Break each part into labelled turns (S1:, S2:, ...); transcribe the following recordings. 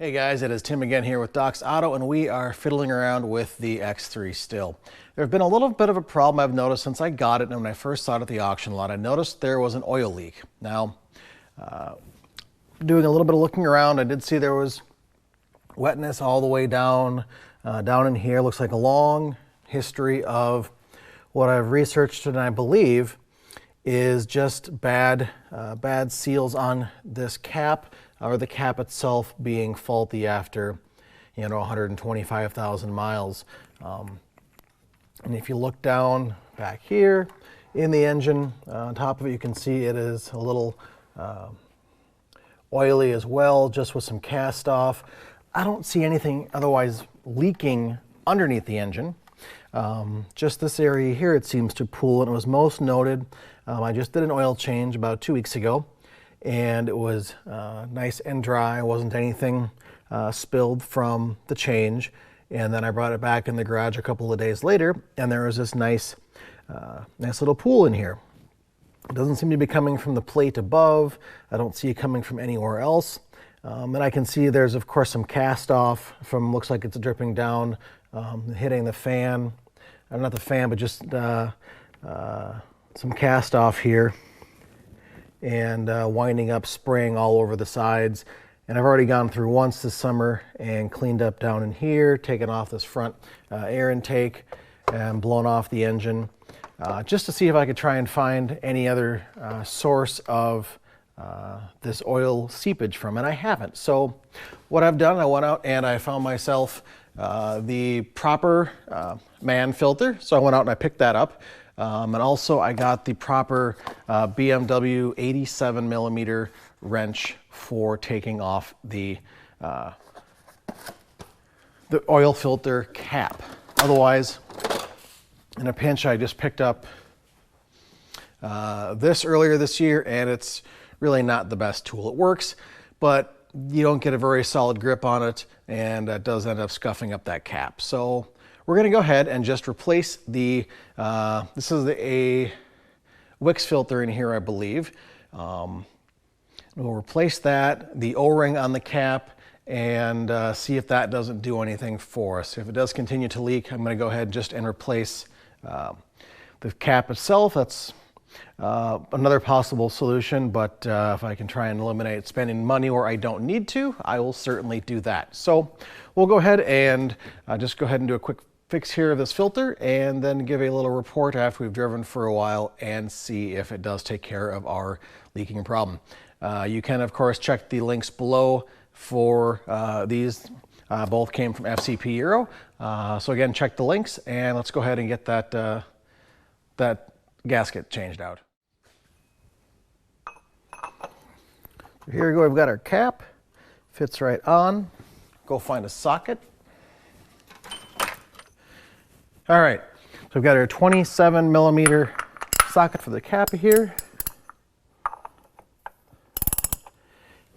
S1: Hey guys, it is Tim again here with Doc's Auto, and we are fiddling around with the X3 still. There's been a little bit of a problem I've noticed since I got it, and when I first saw it at the auction lot, I noticed there was an oil leak. Now, doing a little bit of looking around, I did see there was wetness all the way down, down in here. Looks like a long history of what I've researched, and I believe is just bad seals on this cap, or the cap itself being faulty after, 125,000 miles. And if you look down back here in the engine, on top of it, you can see it is a little oily as well, just with some cast off. I don't see anything otherwise leaking underneath the engine. Just this area here, it seems to pool, and it was most noted. I just did an oil change about 2 weeks ago, and it was nice and dry. Wasn't anything spilled from the change. And then I brought it back in the garage a couple of days later, and there was this nice little pool in here. It doesn't seem to be coming from the plate above. I don't see it coming from anywhere else. And I can see there's, of course, some cast off from, looks like it's dripping down, hitting the fan. Not the fan, but just some cast off here, and winding up, spraying all over the sides. And I've already gone through once this summer and cleaned up down in here, taken off this front air intake and blown off the engine, just to see if I could try and find any other source of this oil seepage from it. I haven't. So what I've done, I went out and I found myself the proper man filter. So I went out and I picked that up. And also I got the proper BMW 87 millimeter wrench for taking off the oil filter cap. Otherwise, in a pinch, I just picked up this earlier this year, and it's really not the best tool. It works, but you don't get a very solid grip on it, and it does end up scuffing up that cap. So we're going to go ahead and just replace the, this is a Wix filter in here, I believe. We'll replace that, the O-ring on the cap, and see if that doesn't do anything for us. If it does continue to leak, I'm going to go ahead just and replace the cap itself. That's another possible solution, but if I can try and eliminate spending money where I don't need to, I will certainly do that. So we'll go ahead and just go ahead and do a quick fix here of this filter, and then give a little report after we've driven for a while and see if it does take care of our leaking problem. You can, of course, check the links below for these. Both came from FCP Euro. So again, check the links, and let's go ahead and get that, that gasket changed out. So here we go, we've got our cap. Fits right on. Go find a socket. All right, so we've got our 27 millimeter socket for the cap here.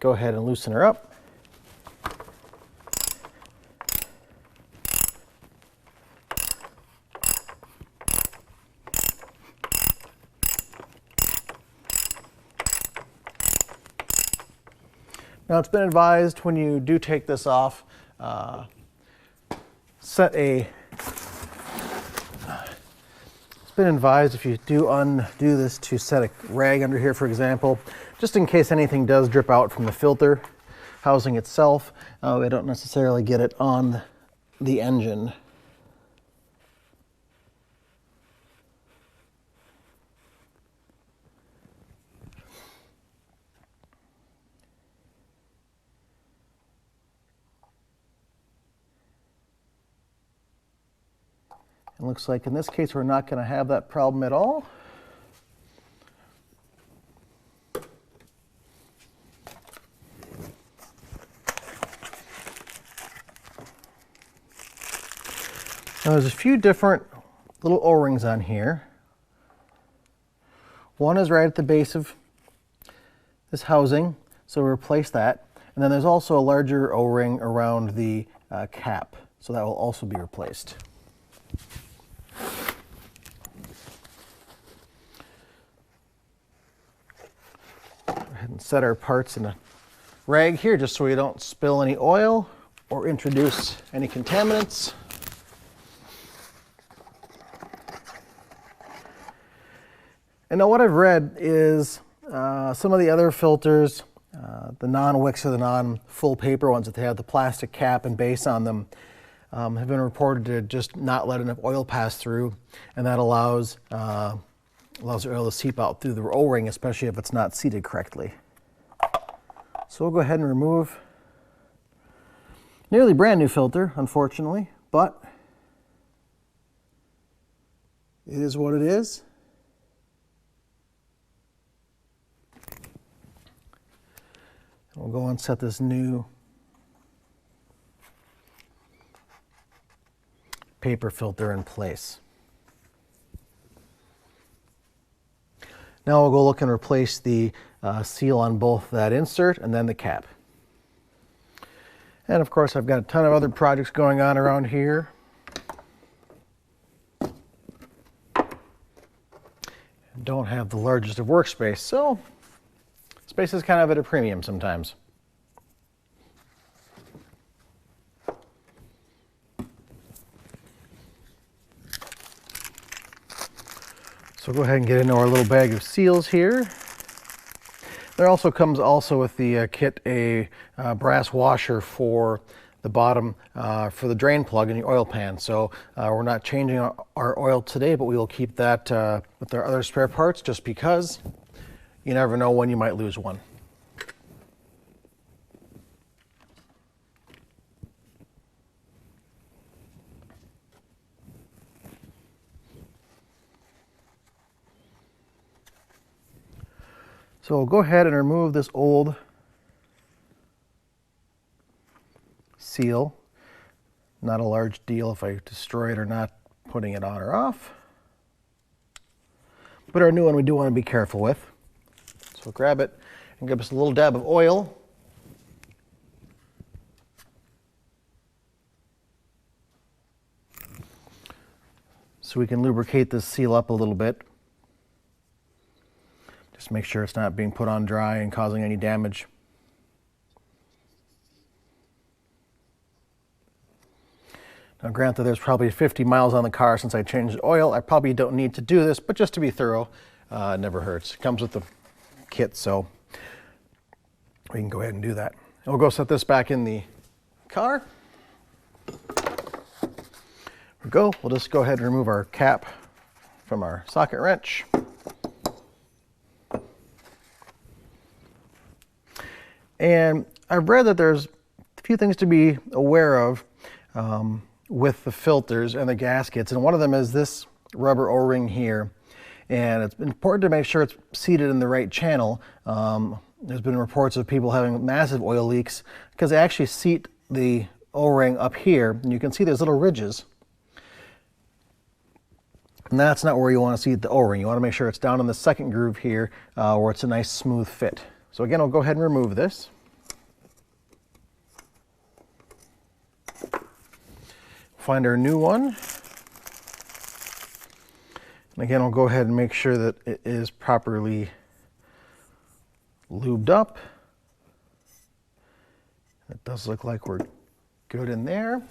S1: Go ahead and loosen her up. Now, it's been advised when you do take this off, it's been advised if you do undo this to set a rag under here, for example, just in case anything does drip out from the filter housing itself. We don't necessarily get it on the engine. It looks like in this case we're not going to have that problem at all. Now there's a few different little O-rings on here. One is right at the base of this housing, so we'll replace that. And then there's also a larger O-ring around the cap, so that will also be replaced. Go ahead and set our parts in a rag here just so we don't spill any oil or introduce any contaminants. And now what I've read is some of the other filters, the non-wicks or the non-full paper ones that they have the plastic cap and base on them, have been reported to just not let enough oil pass through, and that allows the oil to seep out through the O-ring, especially if it's not seated correctly. So we'll go ahead and remove nearly brand new filter, unfortunately, but it is what it is. We'll go and set this new paper filter in place. Now we'll go look and replace the seal on both that insert and then the cap. And of course I've got a ton of other projects going on around here. Don't have the largest of workspace, so space is kind of at a premium sometimes. So go ahead and get into our little bag of seals here. There also comes with the kit a brass washer for the bottom for the drain plug in the oil pan. So we're not changing our oil today, but we will keep that with our other spare parts just because you never know when you might lose one. So we'll go ahead and remove this old seal. Not a large deal if I destroy it or not putting it on or off. But our new one we do want to be careful with. So grab it and give us a little dab of oil. So we can lubricate this seal up a little bit. Just make sure it's not being put on dry and causing any damage. Now granted, there's probably 50 miles on the car since I changed the oil. I probably don't need to do this, but just to be thorough, it never hurts. It comes with the kit, so we can go ahead and do that. And we'll go set this back in the car. There we go. We'll just go ahead and remove our cap from our socket wrench. And I've read that there's a few things to be aware of with the filters and the gaskets, and one of them is this rubber O-ring here. And it's important to make sure it's seated in the right channel. There's been reports of people having massive oil leaks because they actually seat the O-ring up here, and you can see there's little ridges. And that's not where you want to seat the O-ring. You want to make sure it's down in the second groove here where it's a nice smooth fit. So again, I'll go ahead and remove this. Find our new one. And again, I'll go ahead and make sure that it is properly lubed up. It does look like we're good in there.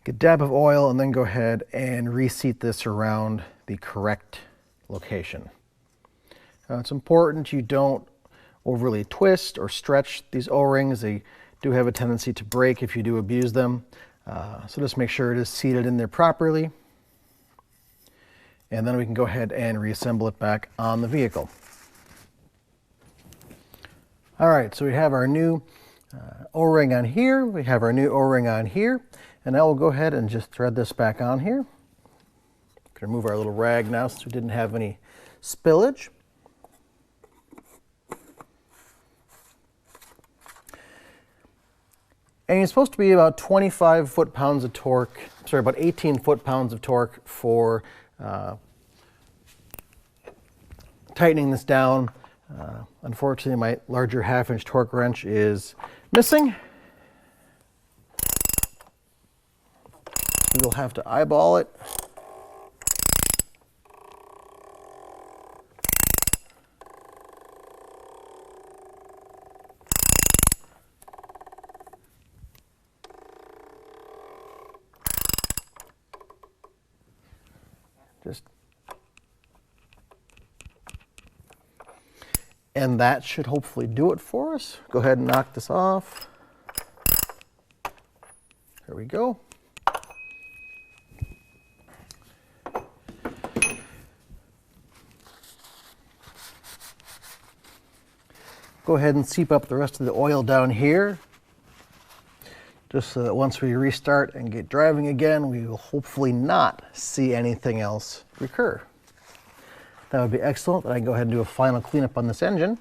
S1: Get a dab of oil and then go ahead and reseat this around the correct location. It's important you don't overly twist or stretch these O-rings. They do have a tendency to break if you do abuse them. So just make sure it is seated in there properly. And then we can go ahead and reassemble it back on the vehicle. All right, so we have our new O-ring on here. We have our new O-ring on here. And now we'll go ahead and just thread this back on here. Can remove our little rag now since we didn't have any spillage. And it's supposed to be about 25 foot-pounds of torque, sorry, about 18 foot-pounds of torque for tightening this down. Unfortunately, my larger half-inch torque wrench is missing. We'll have to eyeball it. And that should hopefully do it for us. Go ahead and knock this off. There we go. Go ahead and seep up the rest of the oil down here, just so that once we restart and get driving again, we will hopefully not see anything else recur. That would be excellent. I can go ahead and do a final cleanup on this engine.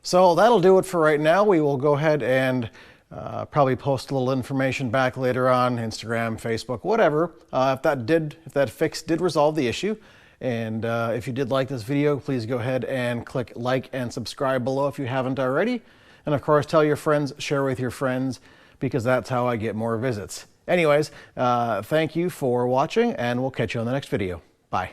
S1: So that'll do it for right now. We will go ahead and probably post a little information back later on, Instagram, Facebook, whatever, if that fix did resolve the issue. And if you did like this video, please go ahead and click like and subscribe below if you haven't already. And of course, tell your friends, share with your friends, because that's how I get more visits. Anyways, thank you for watching, and we'll catch you on the next video. Bye.